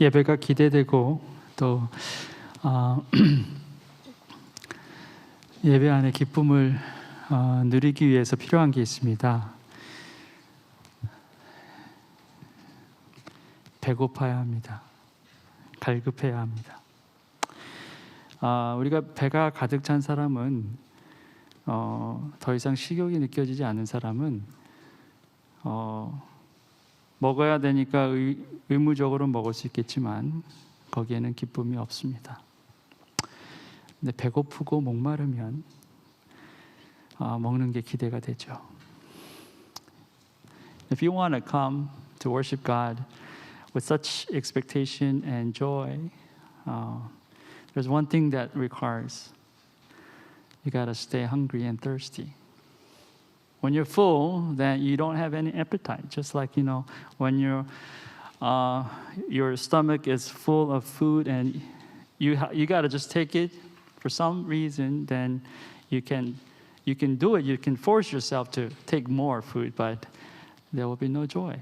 예배가 기대되고 또 예배 안에 기쁨을 누리기 위해서 필요한 게 있습니다. 배고파야 합니다. 갈급해야 합니다. 우리가 배가 가득 찬 사람은 더 이상 식욕이 느껴지지 않는 사람은 먹어야 되니까 의무적으로 먹을 수 있겠지만 거기에는 기쁨이 없습니다. 근데 배고프고 목마르면 먹는 게 기대가 되죠. If you want to come to worship God with such expectation and joy, there's one thing that requires. You got to stay hungry and thirsty. When you're full, then you don't have any appetite. Just like, when your stomach is full of food and you got to just take it for some reason, then you can do it. You can force yourself to take more food, but there will be no joy.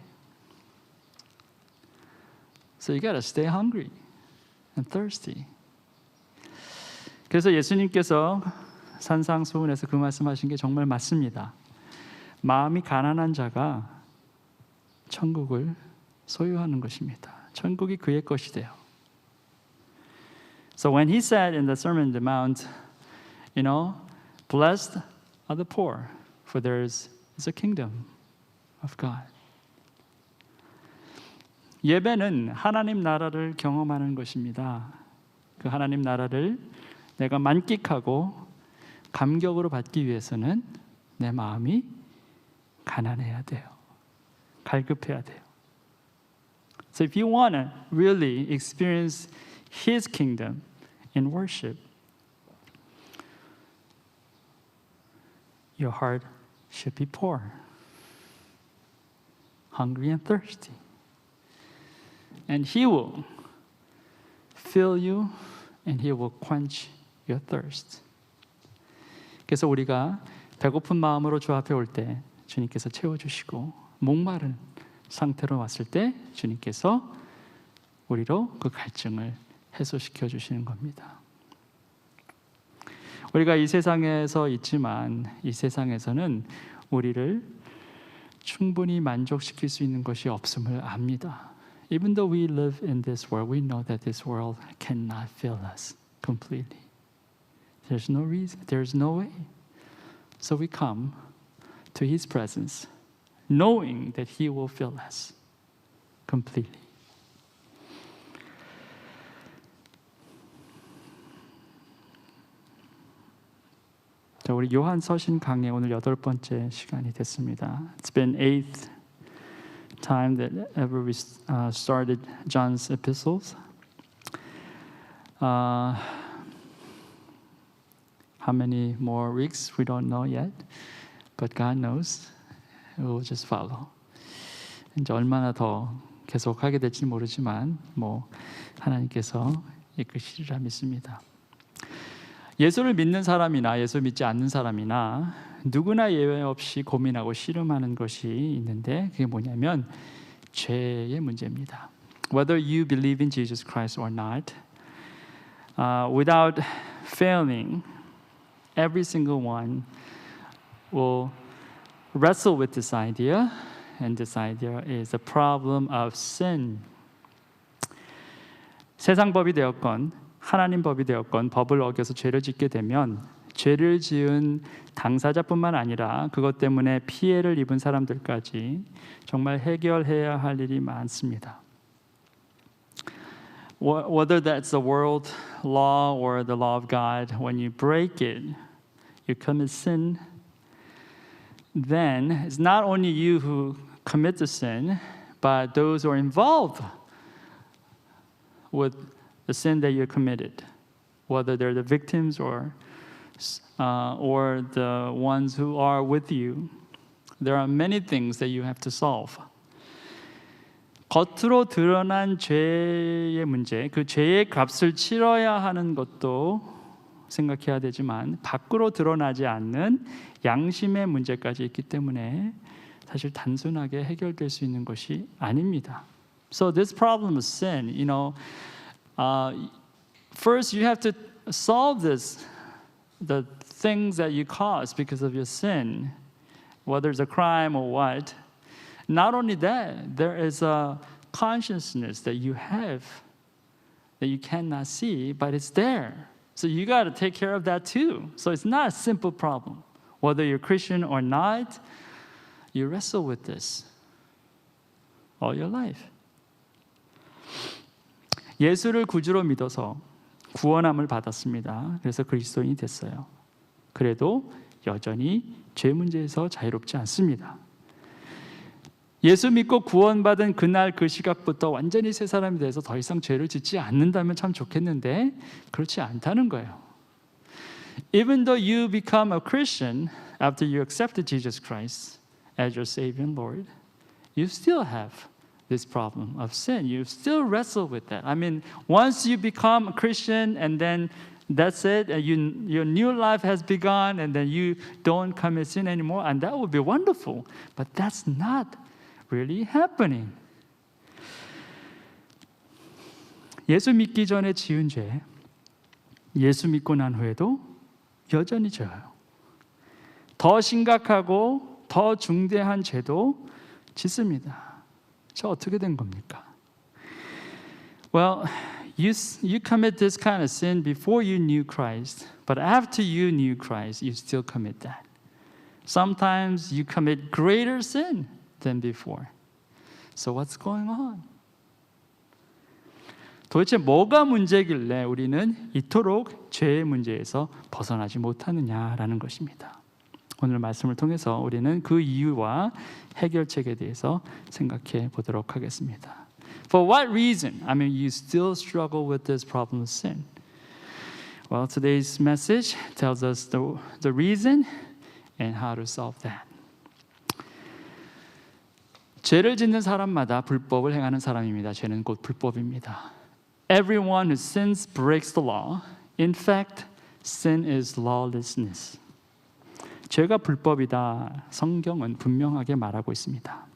So you got to stay hungry and thirsty. 그래서 예수님께서 산상수훈에서 그 말씀하신 게 정말 맞습니다. 마음이 가난한 자가 천국을 소유하는 것입니다. 천국이 그의 것이 돼요. So when he said in the Sermon on the Mount, blessed are the poor, for theirs is the kingdom of God. 예배는 하나님 나라를 경험하는 것입니다. 그 하나님 나라를 내가 만끽하고 감격으로 받기 위해서는 내 마음이 가난해야 돼요. 갈급해야 돼요. So if you want to really experience His kingdom in worship, your heart should be poor, hungry and thirsty. And He will fill you and He will quench your thirst. 그래서 우리가 배고픈 마음으로 주 앞에 올 때 주님께서 채워주시고 목마른 상태로 왔을 때 주님께서 우리로 그 갈증을 해소시켜 주시는 겁니다. 우리가 이 세상에서 있지만 이 세상에서는 우리를 충분히 만족시킬 수 있는 것이 없음을 압니다. Even though we live in this world, we know that this world cannot fill us completely. There's no reason, there's no way. So we come to His presence, knowing that He will fill us completely. 자, 우리 요한 서신 강의 오늘 8번째 시간이 됐습니다. It's been 8th time that ever we started John's epistles. How many more weeks we don't know yet, but God knows. We'll just follow. 이제 얼마나 더 계속 하게 될지 모르지만 하나님께서 이끄시리라 믿습니다. 예수를 믿는 사람이나 예수 믿지 않는 사람이나 누구나 예외 없이 고민하고 씨름하는 것이 있는데 그게 뭐냐면 죄의 문제입니다. Whether you believe in Jesus Christ or not, without failing, every single one will wrestle with this idea, and this idea is the problem of sin. 세상 법이 되었건 하나님 법이 되었건 법을 어겨서 죄를 짓게 되면 죄를 지은 당사자뿐만 아니라 그것 때문에 피해를 입은 사람들까지 정말 해결해야 할 일이 많습니다. Whether that's the world law or the law of God, when you break it, you commit sin, then it's not only you who commit the sin, but those who are involved with the sin that you committed, whether they're the victims or the ones who are with you. There are many things that you have to solve. 겉으로 드러난 죄의 문제, 그 죄의 값을 치러야 하는 것도 생각해야 되지만 밖으로 드러나지 않는 양심의 문제까지 있기 때문에 사실 단순하게 해결될 수 있는 것이 아닙니다. So this problem of sin, first you have to solve the things that you cause because of your sin, whether it's a crime or what. Not only that, there is a consciousness that you have that you cannot see, but it's there. So you got to take care of that too. So it's not a simple problem. Whether you're Christian or not, you wrestle with this all your life. 예수를 구주로 믿어서 구원함을 받았습니다. 그래서 그리스도인이 됐어요. 그래도 여전히 죄 문제에서 자유롭지 않습니다. 예수 믿고 구원받은 그날 그 시각부터 완전히 새 사람이 돼서 더 이상 죄를 짓지 않는다면 참 좋겠는데 그렇지 않다는 거예요. Even though you become a Christian after you accepted Jesus Christ as your Savior and Lord, you still have this problem of sin. You still wrestle with that. I mean, once you become a Christian and then that's it, and your new life has begun and then you don't commit sin anymore, and that would be wonderful. But that's not really happening. 예수 믿기 전에 지은 죄, 예수 믿고 난 후에도 여전히 져요. 더 심각하고 더 중대한 죄도 짓습니다. 저 어떻게 된 겁니까? Well, you commit this kind of sin before you knew Christ, but after you knew Christ, you still commit that. Sometimes you commit greater sin than before. So what's going on? 도대체 뭐가 문제길래 우리는 이토록 죄의 문제에서 벗어나지 못하느냐라는 것입니다. 오늘 말씀을 통해서 우리는 그 이유와 해결책에 대해서 생각해 보도록 하겠습니다. For what reason? I mean, you still struggle with this problem of sin. Well, today's message tells us the reason and how to solve that. 죄를 짓는 사람마다 불법을 행하는 사람입니다. 죄는 곧 불법입니다. Everyone who sins breaks the law. In fact, sin is lawlessness. 죄가 불법이다. 성경은 분명하게 말하고 있습니다.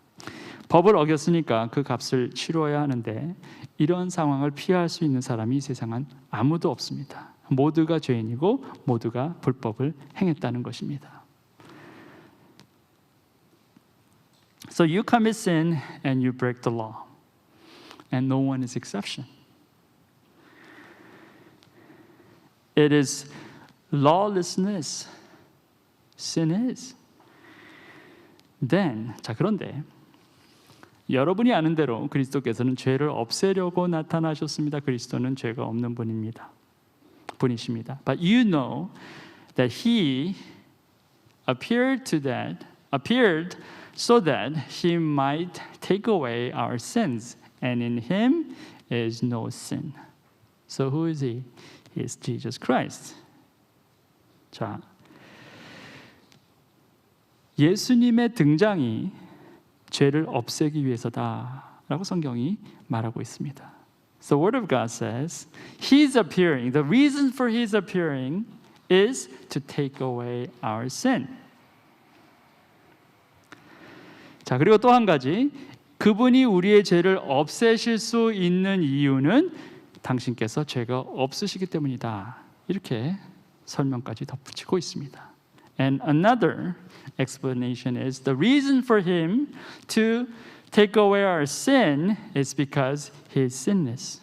법을 어겼으니까 그 값을 치러야 하는데 이런 상황을 피할 수 있는 사람이 이 세상엔 아무도 없습니다. 모두가 죄인이고 모두가 불법을 행했다는 것입니다. So you commit sin and you break the law. And no one is exception. It is lawlessness. Sin is. Then, 그런데 여러분이 아는 대로 그리스도께서는 죄를 없애려고 나타나셨습니다. 그리스도는 죄가 없는 분이십니다. But you know that He appeared so that He might take away our sins, and in Him is no sin. So who is He? He is Jesus Christ. 자, 예수님의 등장이 죄를 없애기 위해서다라고 성경이 말하고 있습니다. The Word of God says, He's appearing. The reason for His appearing is to take away our sin. 자, 그리고 또 한 가지, 그분이 우리의 죄를 없애실 수 있는 이유는 당신께서 죄가 없으시기 때문이다. 이렇게 설명까지 덧붙이고 있습니다. And another explanation is the reason for Him to take away our sin is because He is sinless.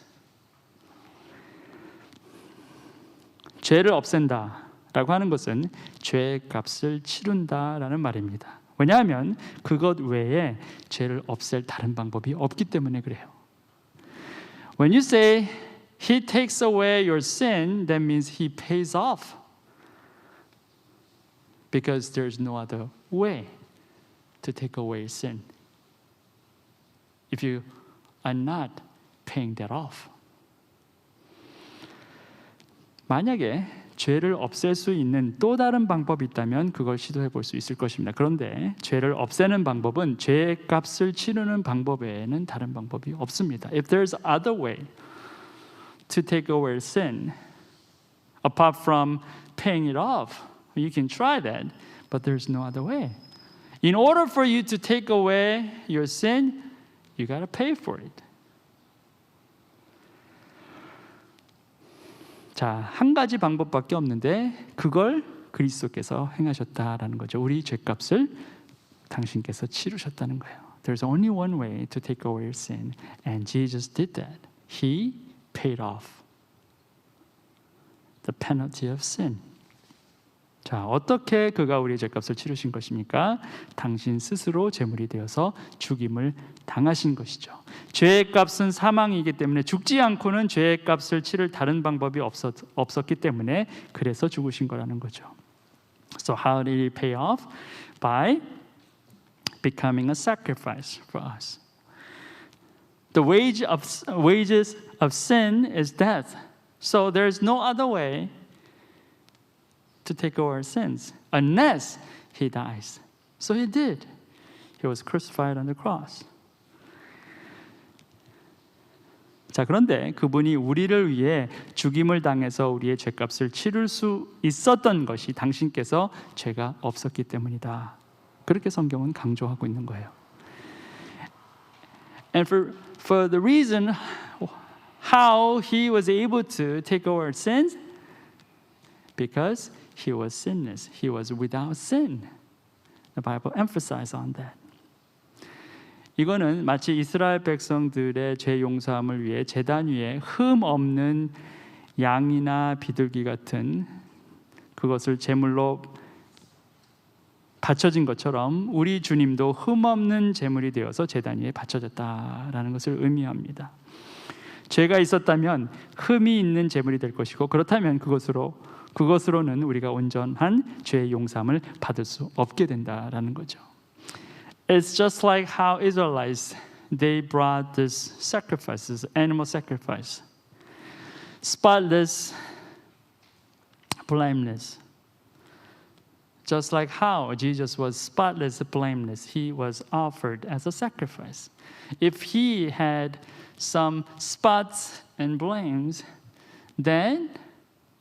죄를 없앤다라고 하는 것은 죄의 값을 치른다라는 말입니다. 왜냐하면 그것 외에 죄를 없앨 다른 방법이 없기 때문에 그래요. When you say He takes away your sin, that means He pays off. Because there's no other way to take away sin. If you are not paying that off. 만약에 죄를 없앨 수 있는 또 다른 방법이 있다면 그걸 시도해 볼 수 있을 것입니다. 그런데 죄를 없애는 방법은 죄의 값을 치르는 방법 외에는 다른 방법이 없습니다. If there's other way to take away sin, apart from paying it off, you can try that, but there's no other way. In order for you to take away your sin, you got to pay for it. 자, 한 가지 방법밖에 없는데 그걸 그리스도께서 행하셨다라는 거죠. 우리 죄값을 당신께서 치르셨다는 거예요. There's only one way to take away your sin, and Jesus did that. He paid off the penalty of sin. 자, 어떻게 그가 우리의 죄값을 치르신 것입니까? 당신 스스로 제물이 되어서 죽임을 당하신 것이죠. 죄의 값은 사망이기 때문에 죽지 않고는 죄의 값을 치를 다른 방법이 없었기 때문에 그래서 죽으신 거라는 거죠. So how did he pay off? By becoming a sacrifice for us. The wages of sin is death. So there is no other way to take away our sins unless he dies. So he did. He was crucified on the cross. 자, 그런데 그분이 우리를 위해 죽임을 당해서 우리의 죄값을 치를 수 있었던 것이 당신께서 죄가 없었기 때문이다. 그렇게 성경은 강조하고 있는 거예요. And for the reason how he was able to take away our sins, because he was sinless. He was without sin. The Bible emphasizes on that. 이거는 마치 이스라엘 백성들의 죄 용서함을 위해 제단 위에 흠 없는 양이나 비둘기 같은 그것을 제물로 바쳐진 것처럼 우리 주님도 흠 없는 제물이 되어서 제단 위에 바쳐졌다라는 것을 의미합니다. 죄가 있었다면 흠이 있는 제물이 될 것이고 그렇다면 그것으로는 우리가 온전한 죄의 용서함을 받을 수 없게 된다라는 거죠. It's just like how Israelites they brought these sacrifices, animal sacrifice, spotless, blameless. Just like how Jesus was spotless, blameless, he was offered as a sacrifice. If he had some spots and blames, then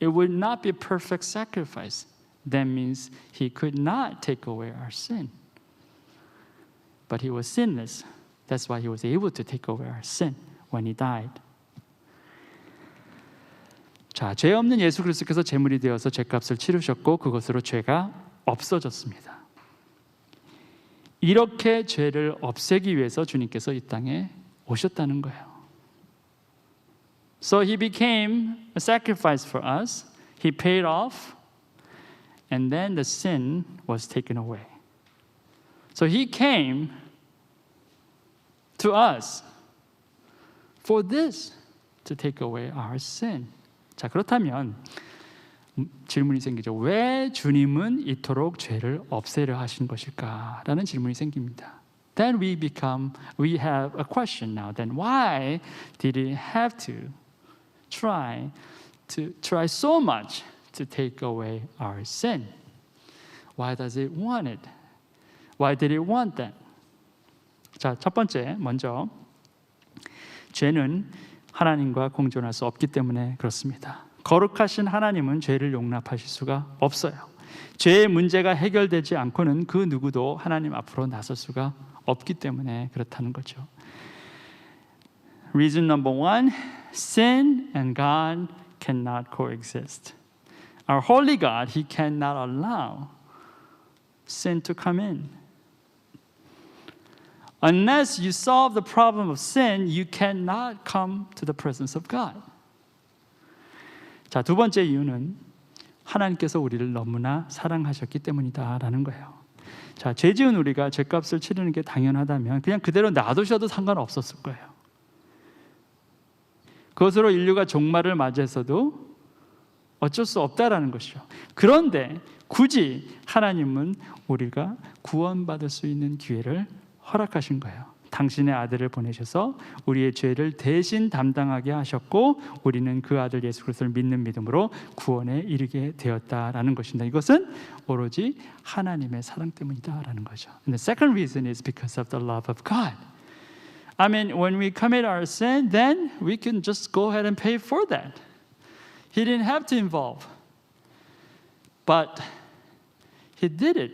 it would not be a perfect sacrifice. That means he could not take away our sin. But he was sinless. That's why he was able to take away our sin when he died. 자, 죄 없는 예수 그리스도께서 제물이 되어서 죄값을 치르셨고 그것으로 죄가 없어졌습니다. 이렇게 죄를 없애기 위해서 주님께서 이 땅에 오셨다는 거예요. So he became a sacrifice for us. He paid off, and then the sin was taken away. So he came to us for this, to take away our sin. 자, 그렇다면 질문이 생기죠. 왜 주님은 이토록 죄를 없애려 하신 것일까라는 질문이 생깁니다. Then we have a question now. Then why did he have to try so much to take away our sin? Why does it want it? Why did it want that? 자, 첫 번째 먼저 죄는 하나님과 공존할 수 없기 때문에 그렇습니다. 거룩하신 하나님은 죄를 용납하실 수가 없어요. 죄의 문제가 해결되지 않고는 그 누구도 하나님 앞으로 나설 수가 없기 때문에 그렇다는 거죠. Reason number one, sin and God cannot coexist. Our holy God, He cannot allow sin to come in. Unless you solve the problem of sin, you cannot come to the presence of God. 자, 두 번째 이유는 하나님께서 우리를 너무나 사랑하셨기 때문이다라는 거예요. 자, 죄 지은 우리가 죄값을 치르는 게 당연하다면 그냥 그대로 놔두셔도 상관없었을 거예요. 그것으로 인류가 종말을 맞이해서도 어쩔 수 없다라는 것이죠. 그런데 굳이 하나님은 우리가 구원받을 수 있는 기회를 허락하신 거예요. 당신의 아들을 보내셔서 우리의 죄를 대신 담당하게 하셨고 우리는 그 아들 예수 그리스도를 믿는 믿음으로 구원에 이르게 되었다라는 것입니다. 이것은 오로지 하나님의 사랑 때문이다라는 거죠. And the second reason is because of the love of God. I mean, when we commit our sin, then we can just go ahead and pay for that. He didn't have to involve. But He did it.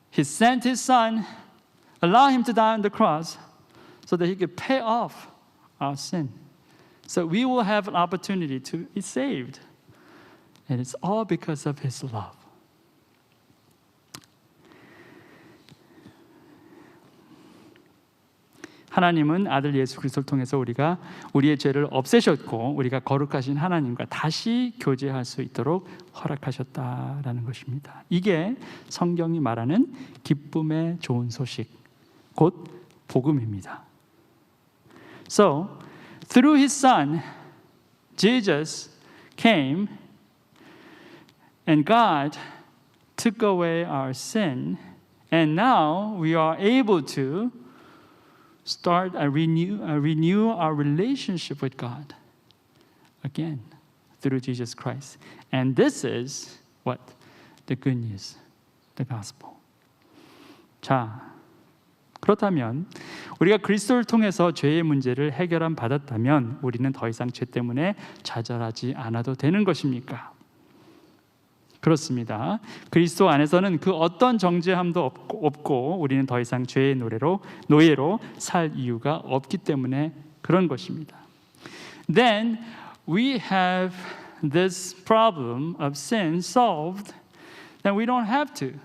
He sent His Son, allow Him to die on the cross so that He could pay off our sin, So we will have an opportunity to be saved. And it's all because of His love. 하나님은 아들 예수 그리스도를 통해서 우리가 우리의 죄를 없애셨고 우리가 거룩하신 하나님과 다시 교제할 수 있도록 허락하셨다라는 것입니다. 이게 성경이 말하는 기쁨의 좋은 소식, 곧 복음입니다. So, through His Son, Jesus came and God took away our sin, and now we are able to start renew our relationship with God again through Jesus Christ. And this is what? The good news, the gospel. 자, 그렇다면 우리가 그리스도를 통해서 죄의 문제를 해결함 받았다면 우리는 더 이상 죄 때문에 좌절하지 않아도 되는 것입니까? 그렇습니다. 그리스도 안에서는 그 어떤 정죄함도 없고 우리는 더 이상 죄의 노예로 살 이유가 없기 때문에 그런 것입니다. Then we have this problem of sin solved, then we don't have to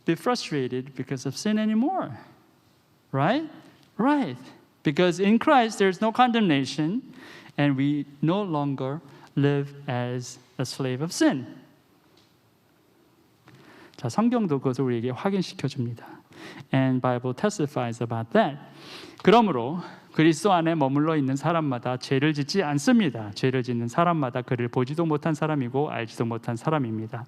be frustrated because of sin anymore. Right? Right. Because in Christ there's no condemnation and we no longer live as a slave of sin. 자, 성경도 그것을 우리에게 확인시켜 줍니다. And Bible testifies about that. 그러므로 그리스도 안에 머물러 있는 사람마다 죄를 짓지 않습니다. 죄를 짓는 사람마다 그를 보지도 못한 사람이고 알지도 못한 사람입니다.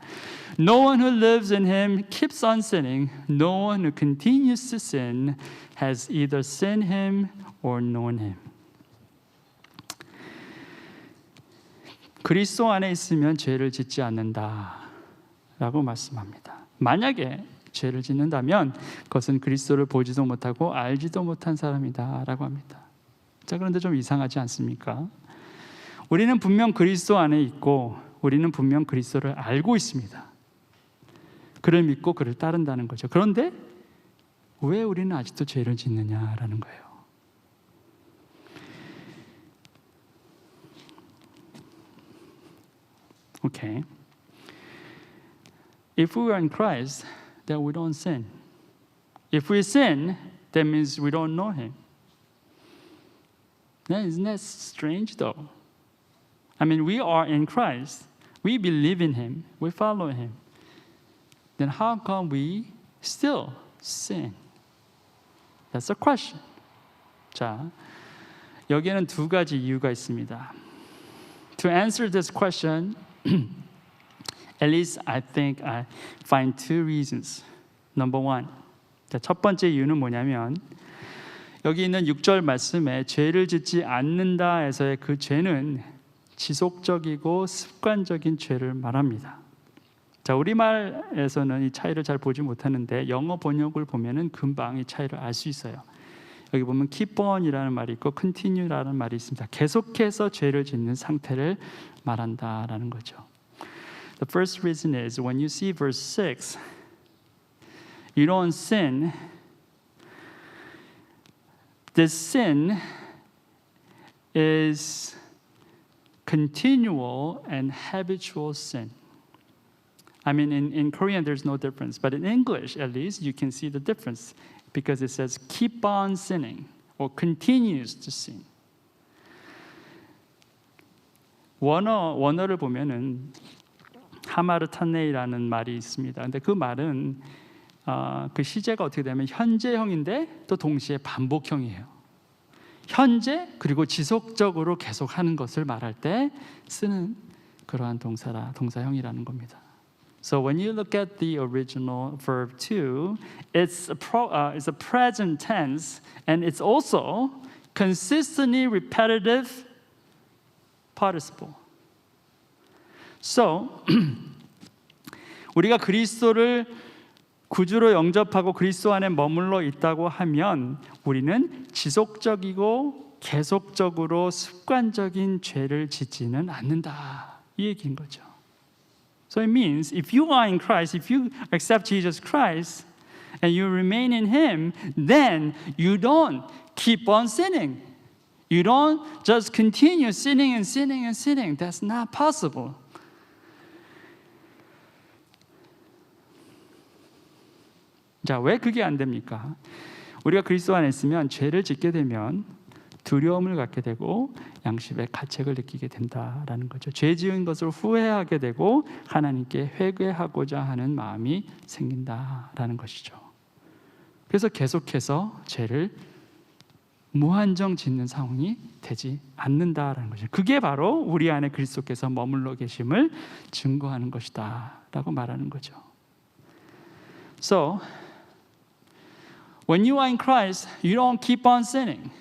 No one who lives in him keeps on sinning. No one who continues to sin has either seen him or known him. 그리스도 안에 있으면 죄를 짓지 않는다라고 말씀합니다. 만약에 죄를 짓는다면 그것은 그리스도를 보지도 못하고 알지도 못한 사람이다라고 합니다. 자, 그런데 좀 이상하지 않습니까? 우리는 분명 그리스도 안에 있고 우리는 분명 그리스도를 알고 있습니다. 그를 믿고 그를 따른다는 거죠. 그런데 왜 우리는 아직도 죄를 짓느냐라는 거예요. Okay. If we are in Christ, then we don't sin. If we sin, that means we don't know Him. Now, isn't that strange though? I mean, we are in Christ. We believe in Him. We follow Him. Then how come we still sin? That's a question. 자, 여기에는 두 가지 이유가 있습니다. To answer this question, at least I think I find two reasons. Number one, 첫 번째 이유는 뭐냐면 여기 있는 6절 말씀에 죄를 짓지 않는다에서의 그 죄는 지속적이고 습관적인 죄를 말합니다. 자, 우리말에서는 이 차이를 잘 보지 못하는데 영어 번역을 보면은 금방 이 차이를 알 수 있어요. 여기 보면 keep on이라는 말이 있고 continue라는 말이 있습니다. 계속해서 죄를 짓는 상태를 말한다라는 거죠. The first reason is when you see verse 6, you don't sin. This sin is continual and habitual sin. I mean, in Korean, there's no difference. But in English, at least, you can see the difference because it says keep on sinning or continues to sin. 원어를 보면은 하마르타네이라는 말이 있습니다. 근데 그 말은 그 시제가 어떻게 되면 현재형인데 또 동시에 반복형이에요. 현재 그리고 지속적으로 계속하는 것을 말할 때 쓰는 그러한 동사형이라는 겁니다. So when you look at the original verb to, it's a present tense and it's also consistently repetitive participle. So 우리가 그리스도를 구주로 영접하고 그리스도 안에 머물러 있다고 하면 우리는 지속적이고 계속적으로 습관적인 죄를 짓지는 않는다. 이 얘기인 거죠. So it means if you are in Christ, if you accept Jesus Christ and you remain in Him, then you don't keep on sinning. You don't just continue sinning and sinning and sinning. That's not possible. 자, 왜 그게 안 됩니까? 우리가 그리스도 안에 있으면 죄를 짓게 되면 두려움을 갖게 되고 양심의 가책을 느끼게 된다라는 거죠. 죄 지은 것을 후회하게 되고 하나님께 회개하고자 하는 마음이 생긴다라는 것이죠. 그래서 계속해서 죄를 무한정 짓는 상황이 되지 않는다라는 거죠. 그게 바로 우리 안에 그리스도께서 머물러 계심을 증거하는 것이다라고 말하는 거죠. So, when you are in Christ, you don't keep on sinning.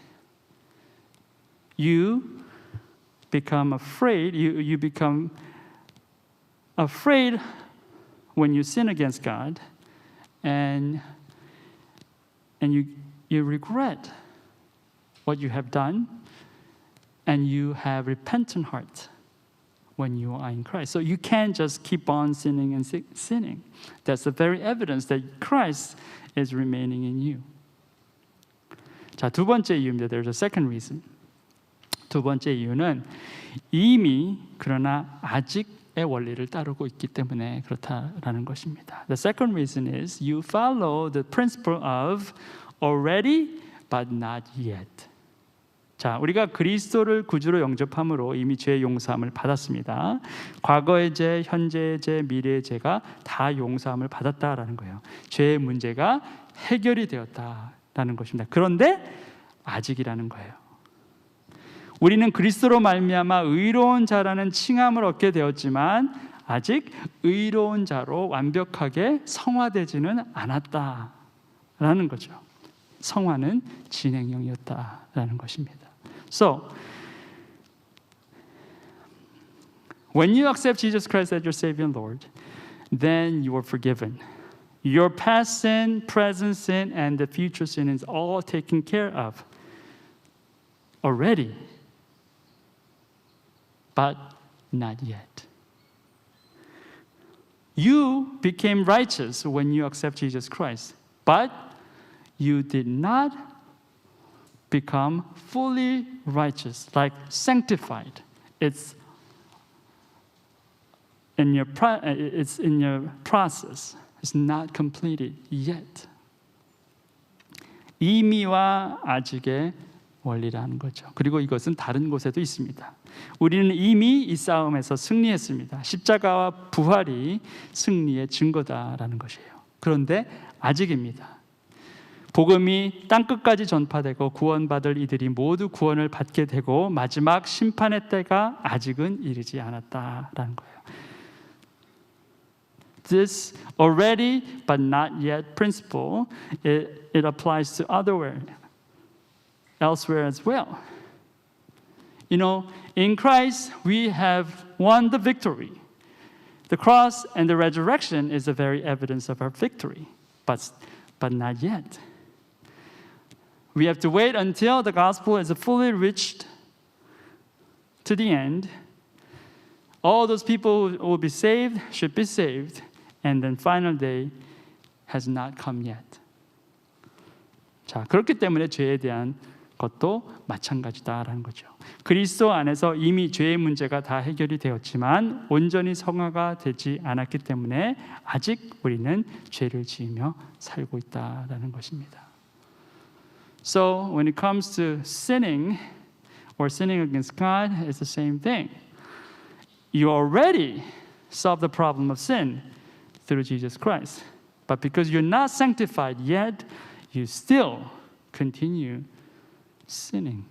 You become afraid. You become afraid when you sin against God, and you regret what you have done, and you have repentant heart when you are in Christ. So you can't just keep on sinning and sinning. That's the very evidence that Christ is remaining in you. 자, 두 번째 이유입니다. There's a second reason. 두 번째 이유는 이미 그러나 아직의 원리를 따르고 있기 때문에 그렇다라는 것입니다. The second reason is you follow the principle of already but not yet. 자, 우리가 그리스도를 구주로 영접함으로 이미 죄의 용서함을 받았습니다. 과거의 죄, 현재의 죄, 미래의 죄가 다 용서함을 받았다라는 거예요. 죄의 문제가 해결이 되었다라는 것입니다. 그런데 아직이라는 거예요. 우리는 그리스도로 말미암아 의로운 자라는 칭함을 얻게 되었지만 아직 의로운 자로 완벽하게 성화되지는 않았다라는 거죠. 성화는 진행형이었다라는 것입니다. So, when you accept Jesus Christ as your Savior and Lord, then you are forgiven. Your past sin, present sin, and the future sin is all taken care of already. But not yet. You became righteous when you accept Jesus Christ, but you did not become fully righteous, like sanctified. It's in your process. It's not completed yet. 이미와 아직의 원리라는 거죠. 그리고 이것은 다른 곳에도 있습니다. 우리는 이미 이 싸움에서 승리했습니다. 십자가와 부활이 승리의 증거다라는 것이에요. 그런데 아직입니다. 복음이 땅끝까지 전파되고 구원받을 이들이 모두 구원을 받게 되고 마지막 심판의 때가 아직은 이르지 않았다라는 거예요. This already but not yet principle, it applies to elsewhere as well. You know, in Christ we have won the victory. The cross and the resurrection is the very evidence of our victory, but not yet. We have to wait until the gospel is fully reached to the end. All those people who will be saved should be saved, and then final day has not come yet. 자, 그렇기 때문에 죄에 대한 것도 마찬가지다라는 거죠. 그리스도 안에서 이미 죄의 문제가 다 해결이 되었지만 온전히 성화가 되지 않았기 때문에 아직 우리는 죄를 지으며 살고 있다라는 것입니다. So when it comes to sinning or sinning against God, it's the same thing. You already solved the problem of sin through Jesus Christ. But because you're not sanctified yet, you still continue sinning.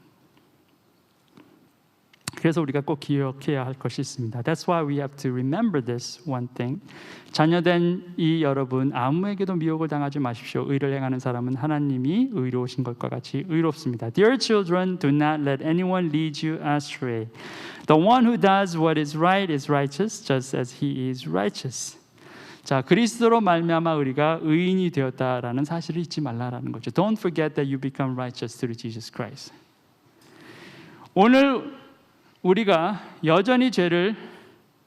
그래서 우리가 꼭 기억해야 할 것이 있습니다. That's why we have to remember this one thing. 자녀된 이 여러분, 아무에게도 미혹을 당하지 마십시오. 의를 행하는 사람은 하나님이 의로우신 것과 같이 의롭습니다. Dear children, do not let anyone lead you astray. The one who does what is righteous, just as he is righteous. 자, 그리스도로 말미암아 우리가 의인이 되었다라는 사실을 잊지 말라라는 거죠. Don't forget that you become righteous through Jesus Christ. 오늘 우리가 여전히 죄를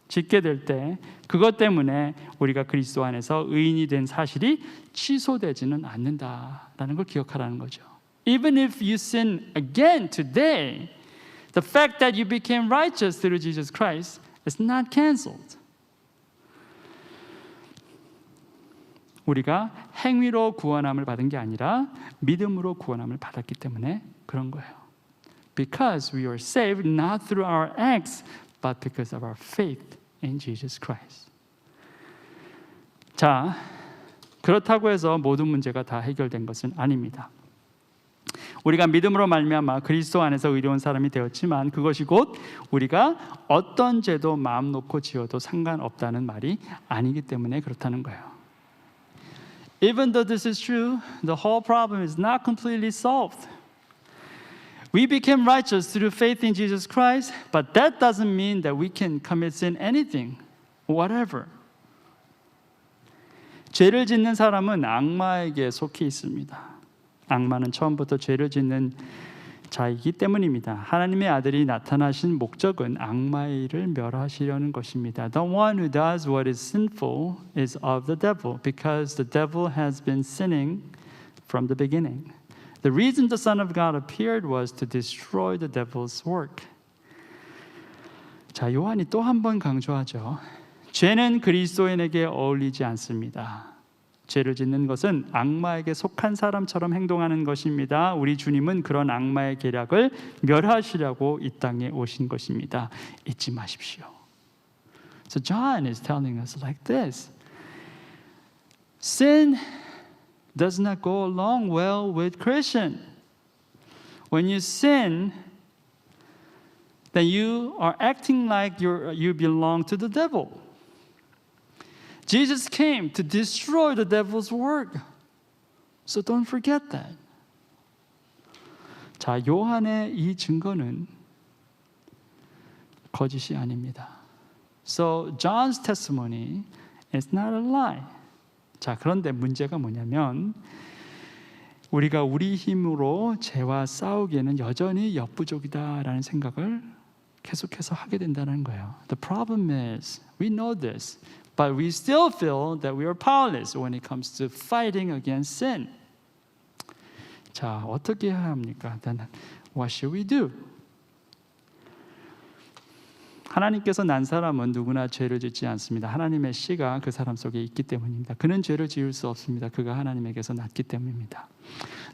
짓게 될 때 그것 때문에 우리가 그리스도 안에서 의인이 된 사실이 취소되지는 않는다라는 걸 기억하라는 거죠. Even if you sin again today, the fact that you became righteous through Jesus Christ is not canceled. 우리가 행위로 구원함을 받은 게 아니라 믿음으로 구원함을 받았기 때문에 그런 거예요. Because we are saved not through our acts, but because of our faith in Jesus Christ. 자, 그렇다고 해서 모든 문제가 다 해결된 것은 아닙니다. 우리가 믿음으로 말미암아 그리스도 안에서 의로운 사람이 되었지만 그것이 곧 우리가 어떤 죄도 마음 놓고 지어도 상관없다는 말이 아니기 때문에 그렇다는 거예요. Even though this is true, the whole problem is not completely solved. We became righteous through faith in Jesus Christ, but that doesn't mean that we can commit sin anything, whatever. 죄를 짓는 사람은 악마에게 속해 있습니다. 악마는 처음부터 죄를 짓는 자이기 때문입니다. 하나님의 아들이 나타나신 목적은 악마의 일을 멸하시려는 것입니다. The one who does what is sinful is of the devil, because the devil has been sinning from the beginning. The reason the Son of God appeared was to destroy the devil's work. 자, 요한이 또 한 번 강조하죠. 죄는 그리스도인에게 어울리지 않습니다. 죄를 짓는 것은 악마에게 속한 사람처럼 행동하는 것입니다. 우리 주님은 그런 악마의 계략을 멸하시려고 이 땅에 오신 것입니다. 잊지 마십시오. So John is telling us like this. Sin does not go along well with Christian. When you sin, then you are acting like you belong to the devil. Jesus came to destroy the devil's work. So don't forget that. 자, 요한의 이 증거는 거짓이 아닙니다. So John's testimony is not a lie. 자, 그런데 문제가 뭐냐면 우리가 우리 힘으로 죄와 싸우기에는 여전히 역부족이다라는 생각을 계속해서 하게 된다는 거예요. The problem is, we know this, but we still feel that we are powerless when it comes to fighting against sin. 자, 어떻게 해야 합니까? Then what should we do? 하나님께서 난 사람은 누구나 죄를 짓지 않습니다. 하나님의 씨가 그 사람 속에 있기 때문입니다. 그는 죄를 지을 수 없습니다. 그가 하나님에게서 났기 때문입니다.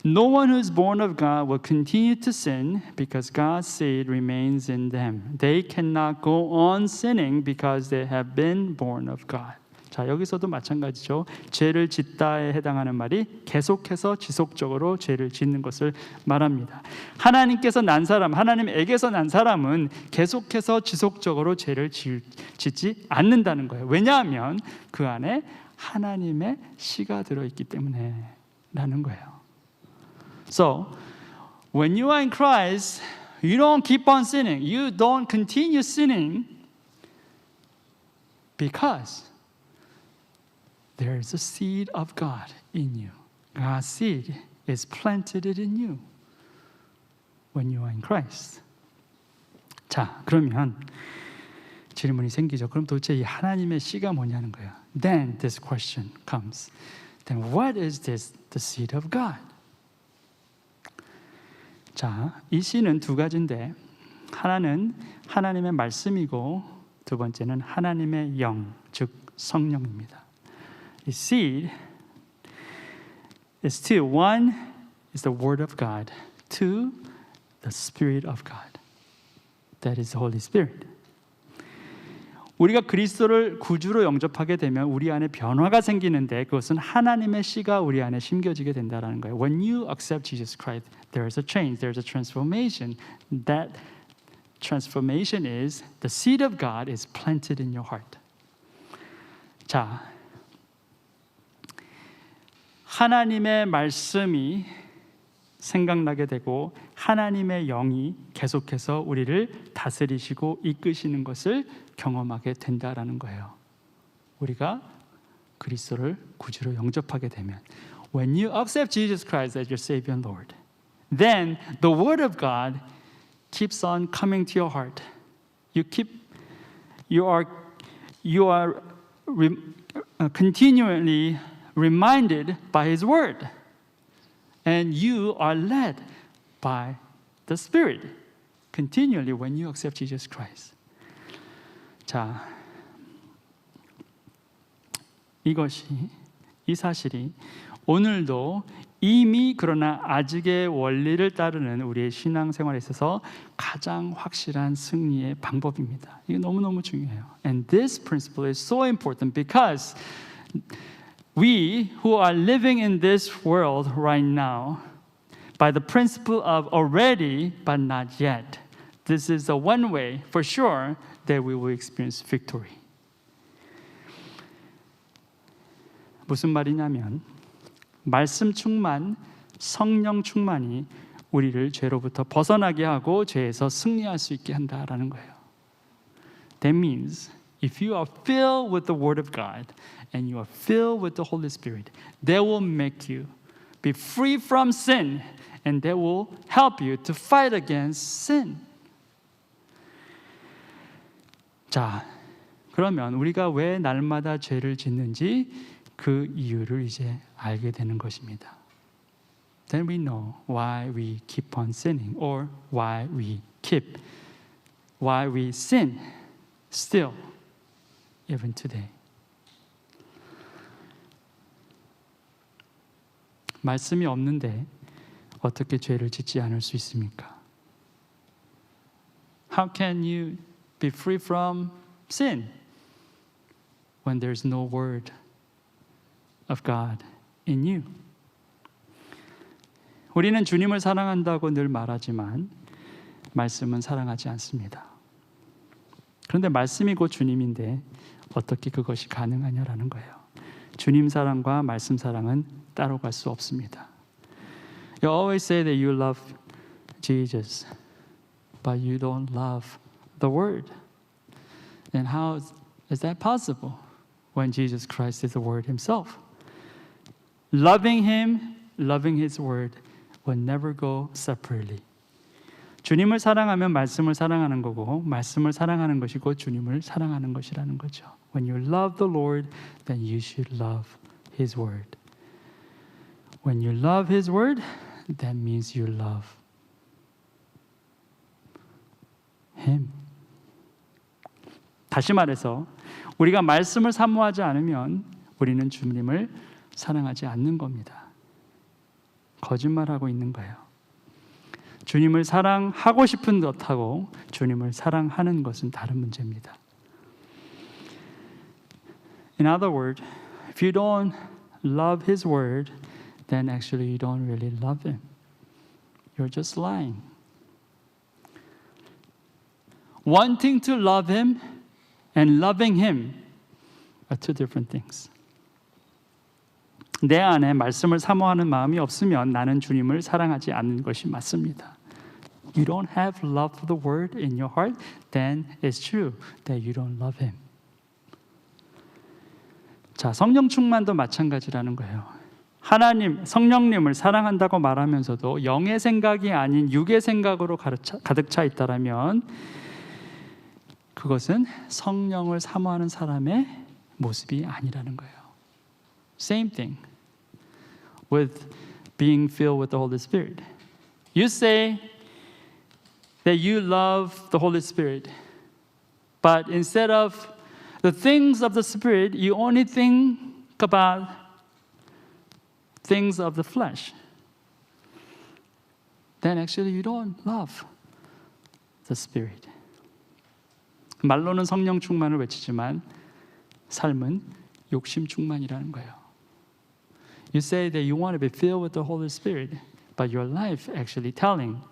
No one who is born of God will continue to sin because God's seed remains in them. They cannot go on sinning because they have been born of God. 자, 여기서도 마찬가지죠. 죄를 짓다에 해당하는 말이 계속해서 지속적으로 죄를 짓는 것을 말합니다. 하나님께서 난 사람, 하나님에게서 난 사람은 계속해서 지속적으로 죄를 짓지 않는다는 거예요. 왜냐하면 그 안에 하나님의 씨가 들어있기 때문에 라는 거예요. So, when you are in Christ, you don't keep on sinning. You don't continue sinning because there is a seed of God in you. God's seed is planted in you when you are in Christ. 자, 그러면 질문이 생기죠. 그럼 도대체 이 하나님의 씨가 뭐냐는 거예요. Then this question comes. Then what is this, the seed of God? 자, 이 씨는 두 가지인데 하나는 하나님의 말씀이고 두 번째는 하나님의 영, 즉 성령입니다. The seed is two. One is the Word of God. Two, the Spirit of God. That is the Holy Spirit. 우리가 그리스도를 구주로 영접하게 되면 우리 안에 변화가 생기는데 그것은 하나님의 씨가 우리 안에 심겨지게 된다는 거예요. When you accept Jesus Christ, there is a change, there is a transformation. That transformation is the seed of God is planted in your heart. 자, 하나님의 말씀이 생각나게 되고 하나님의 영이 계속해서 우리를 다스리시고 이끄시는 것을 경험하게 된다라는 거예요. 우리가 그리스도를 구주로 영접하게 되면 When you accept Jesus Christ as your Savior and Lord, then the Word of God keeps on coming to your heart. You are continually reminded by His Word. And you are led by the Spirit continually when you accept Jesus Christ. 자, 이 사실이 오늘도 이미 그러나 아직의 원리를 따르는 우리의 신앙생활에 있어서 가장 확실한 승리의 방법입니다. 이게 너무너무 중요해요. And this principle is so important because we who are living in this world right now by the principle of already but not yet, this is the one way for sure that we will experience victory. 무슨 말이냐면 말씀 충만, 성령 충만이 우리를 죄로부터 벗어나게 하고 죄에서 승리할 수 있게 한다라는 거예요. That means if you are filled with the Word of God and you are filled with the Holy Spirit, that will make you be free from sin and that will help you to fight against sin. 자, 그러면 우리가 왜 날마다 죄를 짓는지 그 이유를 이제 알게 되는 것입니다. Then we know why we keep on sinning or why we sin still even today. 말씀이 없는데 어떻게 죄를 짓지 않을 수 있습니까? How can you be free from sin when there's no word of God in you? 우리는 주님을 사랑한다고 늘 말하지만 말씀은 사랑하지 않습니다. 그런데 말씀이 곧 주님인데 어떻게 그것이 가능하냐라는 거예요. 주님 사랑과 말씀 사랑은 따로 갈 수 없습니다. You always say that you love Jesus, but you don't love the Word. And how is that possible when Jesus Christ is the Word Himself? Loving Him, loving His Word will never go separately. 주님을 사랑하면 말씀을 사랑하는 거고 말씀을 사랑하는 것이 곧 주님을 사랑하는 것이라는 거죠. When you love the Lord, then you should love His Word. When you love His Word, that means you love Him. 다시 말해서 우리가 말씀을 사모하지 않으면 우리는 주님을 사랑하지 않는 겁니다. 거짓말하고 있는 거예요. 주님을 사랑하고 싶은 것하고 주님을 사랑하는 것은 다른 문제입니다. In other words, if you don't love His word, then actually you don't really love Him. You're just lying. Wanting to love Him and loving Him are two different things. 내 안에 말씀을 사모하는 마음이 없으면 나는 주님을 사랑하지 않는 것이 맞습니다. You don't have love for the word in your heart, then it's true that you don't love Him. 자, 성령 충만도 마찬가지라는 거예요. 하나님, 성령님을 사랑한다고 말하면서도 영의 생각이 아닌 육의 생각으로 가득 차 있다라면 그것은 성령을 사모하는 사람의 모습이 아니라는 거예요. Same thing with being filled with the Holy Spirit. You say that you love the Holy Spirit, but instead of the things of the Spirit, you only think about things of the flesh. Then actually you don't love the Spirit. 말로는 성령 충만을 외치지만 삶은 욕심 충만이라는 거예요. You say that you want to be filled with the Holy Spirit, but your life actually telling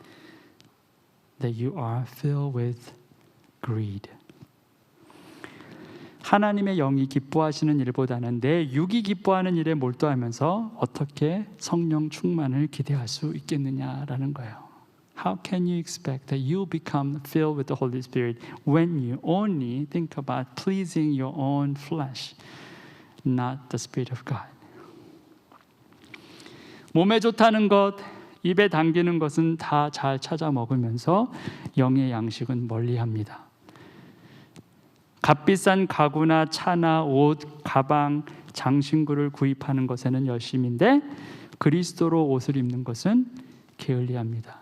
that you are filled with greed. 하나님의 영이 기뻐하시는 일보다는 내 육이 기뻐하는 일에 몰두하면서 어떻게 성령 충만을 기대할 수 있겠느냐라는 거예요. How can you expect that you become filled with the Holy Spirit when you only think about pleasing your own flesh, not the Spirit of God? 몸에 좋다는 것, 입에 당기는 것은 다 잘 찾아 먹으면서 영의 양식은 멀리합니다. 값비싼 가구나 차나 옷, 가방, 장신구를 구입하는 것에는 열심인데 그리스도로 옷을 입는 것은 게을리합니다.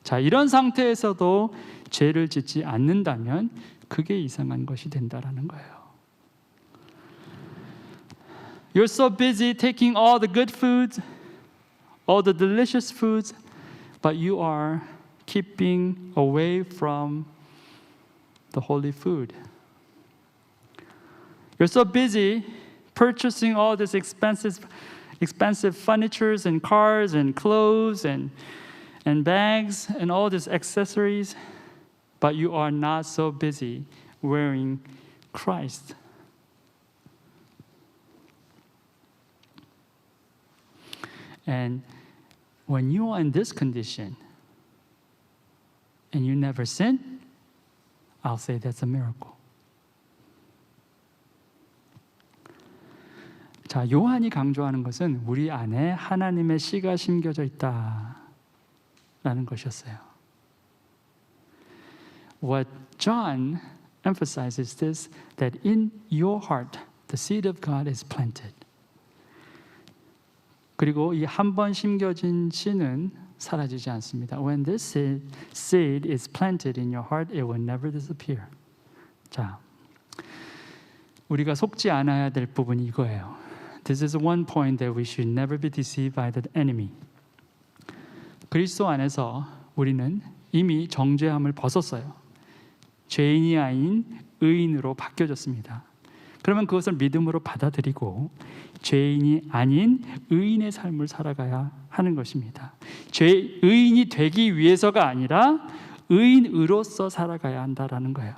자, 이런 상태에서도 죄를 짓지 않는다면 그게 이상한 것이 된다라는 거예요. You're so busy taking all the good foods, all the delicious foods, but you are keeping away from the holy food. You're so busy purchasing all this expensive furnitures and cars and clothes and bags and all these accessories, but you are not so busy wearing Christ. And when you are in this condition and you never sin, I'll say that's a miracle. 자, 요한이 강조하는 것은 우리 안에 하나님의 씨가 심겨져 있다라는 것이었어요. What John emphasizes this, that in your heart the seed of God is planted. 그리고 이 한 번 심겨진 씨는 사라지지 않습니다. When this seed is planted in your heart, it will never disappear. 자, 우리가 속지 않아야 될 부분이 이거예요. This is one point that we should never be deceived by the enemy. 그리스도 안에서 우리는 이미 정죄함을 벗었어요. 죄인이 아닌 의인으로 바뀌어졌습니다. 그러면 그것을 믿음으로 받아들이고 죄인이 아닌 의인의 삶을 살아가야 하는 것입니다. 의인이 되기 위해서가 아니라 의인으로서 살아가야 한다라는 거예요.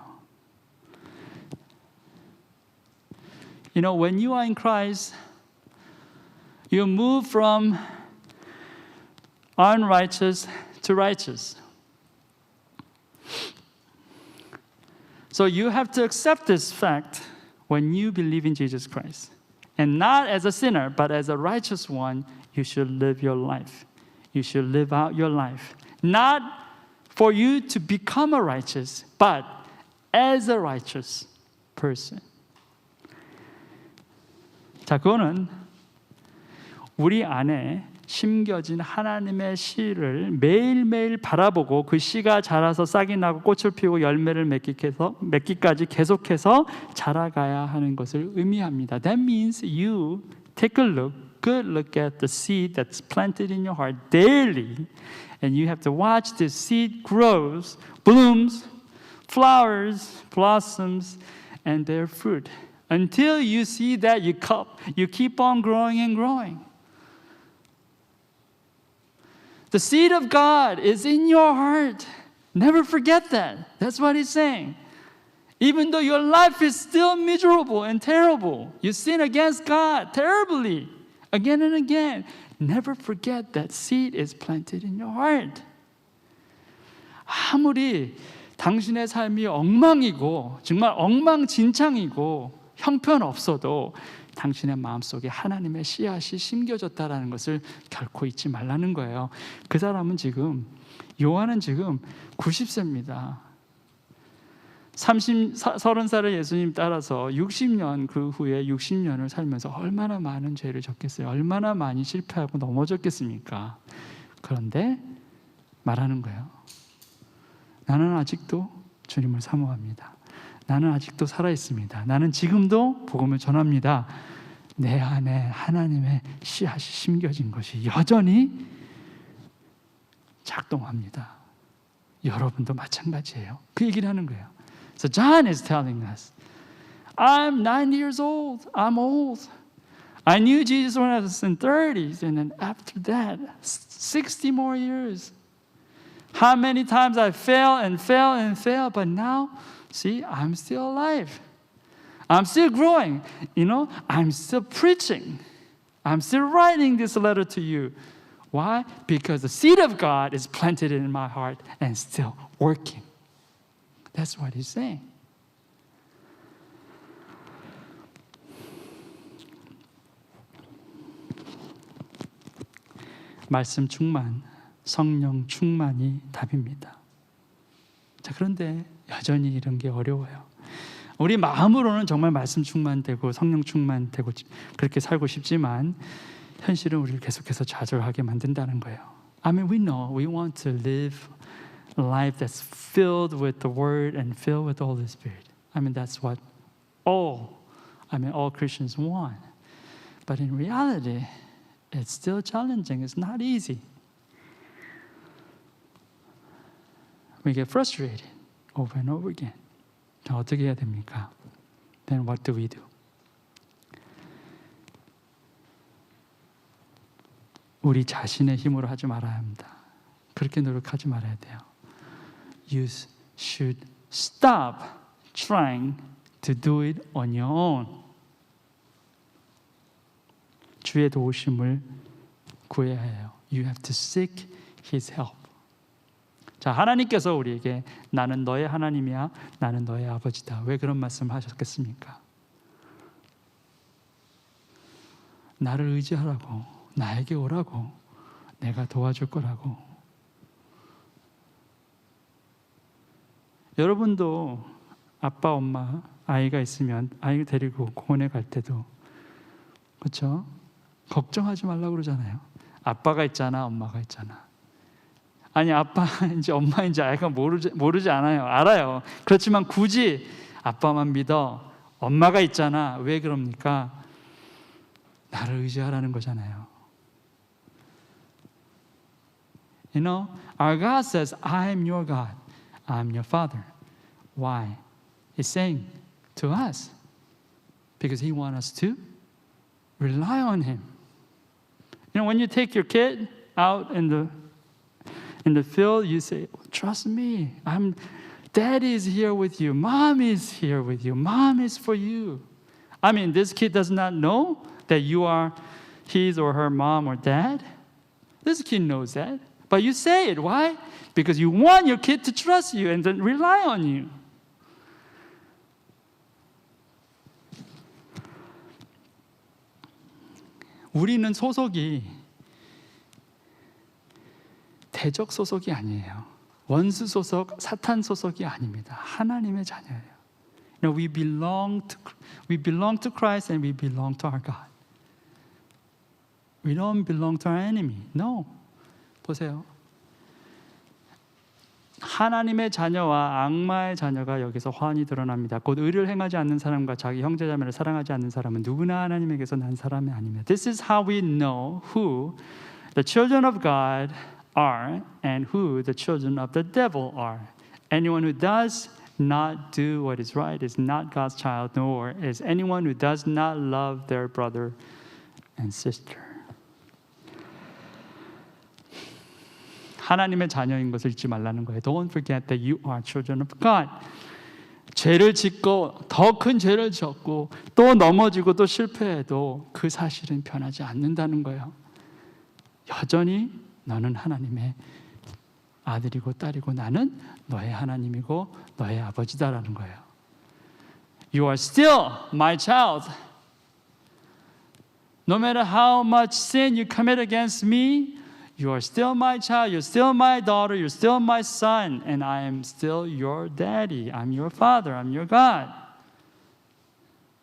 You know, when you are in Christ, you move from unrighteous to righteous. So you have to accept this fact when you believe in Jesus Christ. And not as a sinner, but as a righteous one, you should live your life. You should live out your life. Not for you to become a righteous, but as a righteous person. 자, 그거는 우리 안에 심겨진 하나님의 씨를 매일매일 바라보고 그 씨가 자라서 싹이 나고 꽃을 피우고 열매를 맺기까지 계속해서 자라가야 하는 것을 의미합니다. That means you take a good look at the seed that's planted in your heart daily, and you have to watch this seed grows, blooms, flowers, blossoms, and bear fruit. Until you see that you keep on growing and growing. The seed of God is in your heart. Never forget that. That's what he's saying. Even though your life is still miserable and terrible, you sin against God terribly again and again. Never forget that seed is planted in your heart. 아무리 당신의 삶이 엉망이고 정말 엉망진창이고 형편없어도 당신의 마음속에 하나님의 씨앗이 심겨졌다라는 것을 결코 잊지 말라는 거예요. 그 사람은 지금 요한은 지금 90세입니다. 30살을 예수님 따라서 60년 그 후에 60년을 살면서 얼마나 많은 죄를 졌겠어요. 얼마나 많이 실패하고 넘어졌겠습니까? 그런데 말하는 거예요. 나는 아직도 주님을 사모합니다. 나는 아직도 살아있습니다. 나는 지금도 복음을 전합니다. 내 안에 하나님의 씨앗이 심겨진 것이 여전히 작동합니다. 여러분도 마찬가지예요. 그 얘기를 하는 거예요. So John is telling us, I'm 90 years old. I'm old. I knew Jesus when I was in 30s, and then after that, 60 more years. How many times I fell and fell and fell, but now, see, I'm still alive. I'm still growing. You know, I'm still preaching. I'm still writing this letter to you. Why? Because the seed of God is planted in my heart and still working. That's what he's saying. 말씀 충만, 성령 충만이 답입니다. 자, 그런데 여전히 이런 게 어려워요. 우리 마음으로는 정말 말씀 충만되고 성령 충만되고 그렇게 살고 싶지만 현실은 우리를 계속해서 좌절하게 만든다는 거예요. I mean, we know we want to live a life that's filled with the Word and filled with the Holy Spirit. I mean, that's what all Christians want. But in reality, it's still challenging. It's not easy. We get frustrated over and over again. 자, 어떻게 해야 됩니까? Then what do we do? 우리 자신의 힘으로 하지 말아야 합니다. 그렇게 노력하지 말아야 돼요. You should stop trying to do it on your own. 주의 도우심을 구해야 해요. You have to seek His help. 자, 하나님께서 우리에게 나는 너의 하나님이야, 나는 너의 아버지다. 왜 그런 말씀을 하셨겠습니까? 나를 의지하라고, 나에게 오라고, 내가 도와줄 거라고. 여러분도 아빠, 엄마, 아이가 있으면 아이 데리고 공원에 갈 때도 그렇죠? 걱정하지 말라고 그러잖아요. 아빠가 있잖아, 엄마가 있잖아. 아니, 아빠인지 엄마인지 아이가 모르지 않아요. 알아요. 그렇지만 굳이 아빠만 믿어, 엄마가 있잖아. 왜 그럽니까? 나를 의지하라는 거잖아요. You know, our God says, I am your God. I am your Father. Why? He's saying to us, because He wants us to rely on Him. You know, when you take your kid out in the field, you say, trust me. Daddy is here with you. Mom is here with you. Mom is for you. I mean, this kid does not know that you are his or her mom or dad. This kid knows that. But you say it. Why? Because you want your kid to trust you and then rely on you. 우리는 소속이 대적 소속이 아니에요. 원수 소속, 사탄 소속이 아닙니다. 하나님의 자녀예요. You know, we belong to Christ and we belong to our God. We don't belong to our enemy. No. 보세요. 하나님의 자녀와 악마의 자녀가 여기서 환히 드러납니다. 곧 의를 행하지 않는 사람과 자기 형제자매를 사랑하지 않는 사람은 누구나 하나님에게서 난 사람이 아닙니다. This is how we know who the children of God are and who the children of the devil are. Anyone who does not do what is right is not God's child, nor is anyone who does not love their brother and sister. 하나님의 자녀인 것을 잊지 말라는 거예요. Don't forget that you are children of God. 죄를 짓고 더 큰 죄를 짓고 또 넘어지고 또 실패해도 그 사실은 변하지 않는다는 거예요. 여전히 너는 하나님의 아들이고 딸이고 나는 너의 하나님이고 너의 아버지다라는 거예요. You are still my child. No matter how much sin you commit against me, you are still my child, you're still my daughter, you're still my son, and I am still your daddy. I'm your father, I'm your God.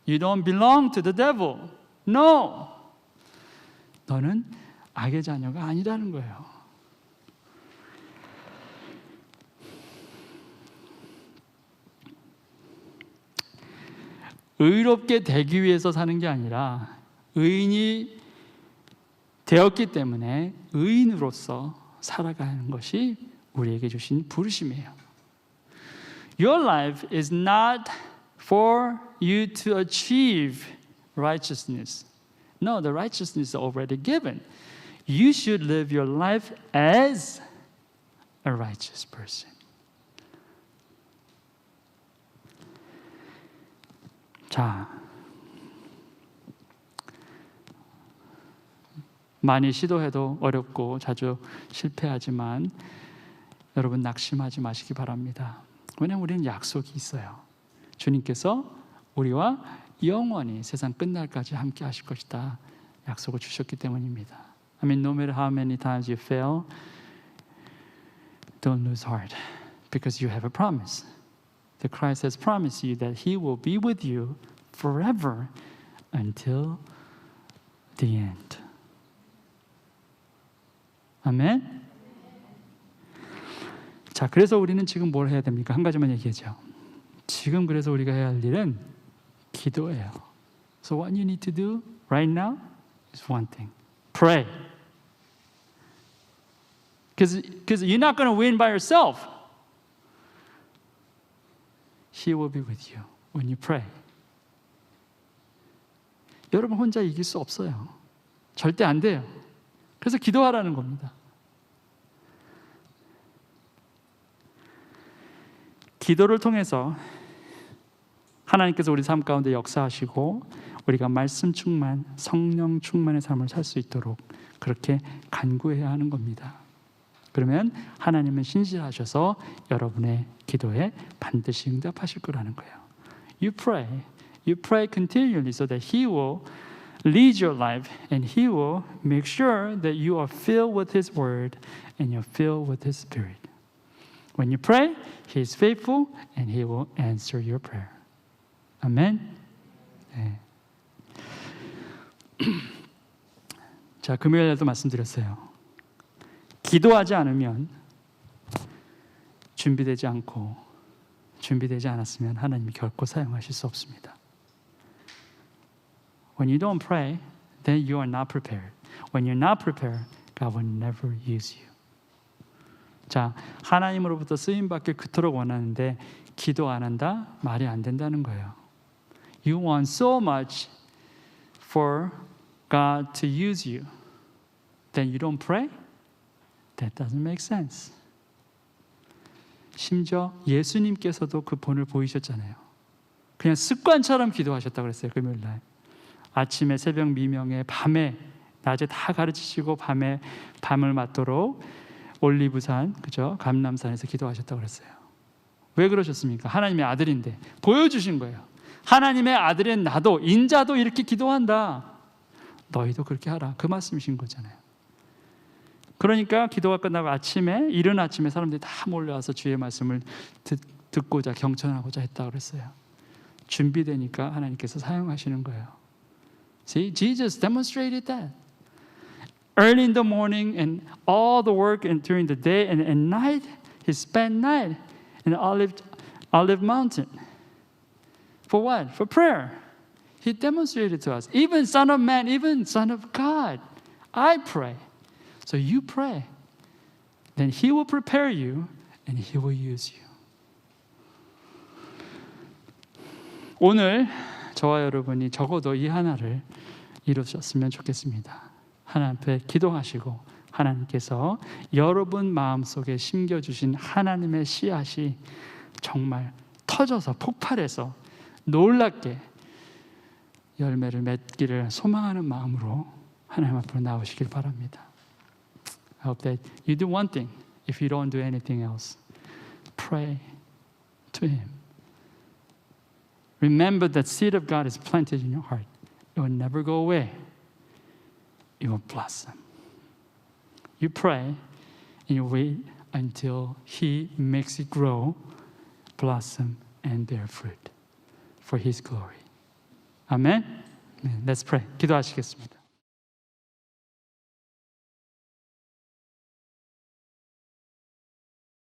You don't belong to the devil. No. 너는 악의 자녀가 아니라는 거예요. 의롭게 되기 위해서 사는 게 아니라 의인이 되었기 때문에 의인으로서 살아가는 것이 우리에게 주신 부르심이에요. Your life is not for you to achieve righteousness. No, the righteousness is already given. You should live your life as a righteous person. 자, 많이 시도해도 어렵고 자주 실패하지만 여러분 낙심하지 마시기 바랍니다. 왜냐하면 우리는 약속이 있어요. 주님께서 우리와 영원히 세상 끝날까지 함께 하실 것이다 약속을 주셨기 때문입니다. I mean, no matter how many times you fail, don't lose heart because you have a promise. The Christ has promised you that He will be with you forever until the end. 아멘. 자, 그래서 우리는 지금 뭘 해야 됩니까? 한 가지만 얘기하죠. 지금 그래서 우리가 해야 할 일은 기도예요. So what you need to do right now is one thing. Pray. Because you're not going to win by yourself. He will be with you when you pray. 여러분 혼자 이길 수 없어요. 절대 안 돼요. 그래서 기도하라는 겁니다. 기도를 통해서 하나님께서 우리 삶 가운데 역사하시고 우리가 말씀 충만, 성령 충만의 삶을 살 수 있도록 그렇게 간구해야 하는 겁니다. 그러면 하나님은 신실하셔서 여러분의 기도에 반드시 응답하실 거라는 거예요. You pray continually so that He will lead your life and He will make sure that you are filled with His Word and you're filled with His Spirit. When you pray, He is faithful and He will answer your prayer. 아멘. 네. 자, 금요일에도 말씀드렸어요. 기도하지 않으면 준비되지 않았으면 하나님이 결코 사용하실 수 없습니다. When you don't pray, then you are not prepared. When you're not prepared, God will never use you. 자, 하나님으로부터 쓰임받길 그토록 원하는데 기도 안 한다? 말이 안 된다는 거예요. You want so much for God to use you. Then you don't pray? That doesn't make sense. 심지어 예수님께서도 그 본을 보이셨잖아요. 그냥 습관처럼 기도하셨다고 그랬어요. 금요일 날. 아침에 새벽 미명에 밤에 낮에 다 가르치시고 밤에 밤을 맞도록 올리브산, 그죠? 감람산에서 기도하셨다고 그랬어요. 왜 그러셨습니까? 하나님의 아들인데 보여주신 거예요. 하나님의 아들인 나도 인자도 이렇게 기도한다. 너희도 그렇게 하라. 그 말씀이신 거잖아요. 그러니까 기도가 끝나고 이른 아침에 사람들이 다 몰려와서 주의 말씀을 듣고자 경청하고자 했다고 그랬어요. 준비되니까 하나님께서 사용하시는 거예요. See, Jesus demonstrated that. Early in the morning and all the work and during the day and at night, He spent night in Olive Mountain. For what? For prayer. He demonstrated to us. Even Son of Man, even Son of God, I pray. So you pray. Then He will prepare you and He will use you. 오늘 저와 여러분이 적어도 이 하나를 이루셨으면 좋겠습니다. 하나님 앞에 기도하시고 하나님께서 여러분 마음속에 심겨주신 하나님의 씨앗이 정말 터져서 폭발해서 놀랍게 열매를 맺기를 소망하는 마음으로 하나님 앞으로 나오시길 바랍니다. I hope that you do one thing. If you don't do anything else, pray to Him. Remember that seed of God is planted in your heart. It will never go away. It will blossom. You pray and you wait until He makes it grow, blossom, and bear fruit for His glory. Amen? Let's pray. 기도하시겠습니다.